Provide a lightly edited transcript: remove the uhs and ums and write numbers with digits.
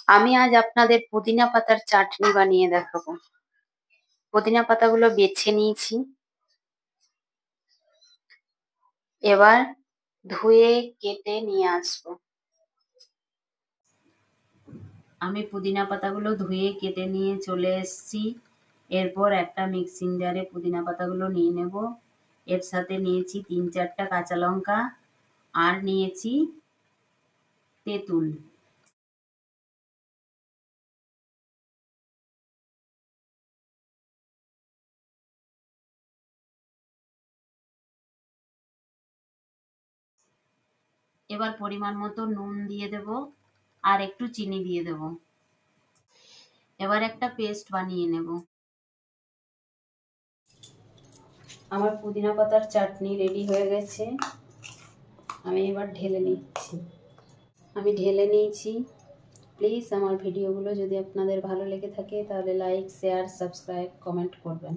আমি আজ আপনাদের পুদিনা পাতার চাটনি বানিয়ে দেখাবো। পুদিনা পাতাগুলো বেছে নিয়েছি, এবার ধুয়ে কেটে নিয়ে আসবো। আমি পুদিনা পাতাগুলো ধুয়ে কেটে নিয়ে চলে এসেছি। এরপর একটা মিক্সিং জারে পুদিনা পাতাগুলো নিয়ে নেব। এর সাথে নিয়েছি 3-4টা কাঁচা লঙ্কা আর নিয়েছি তেঁতুল। এবার পরিমাণ মতো নুন দিয়ে দেব আর একটু চিনি দিয়ে দেব। এবার একটা পেস্ট বানিয়ে নেব। আমার পুদিনা পাতার চাটনি রেডি হয়ে গেছে। আমি এবার ঢেলে নিয়েছি। প্লিজ আমার ভিডিওগুলো যদি আপনাদের ভালো লেগে থাকে তাহলে লাইক, শেয়ার, সাবস্ক্রাইব, কমেন্ট করবেন।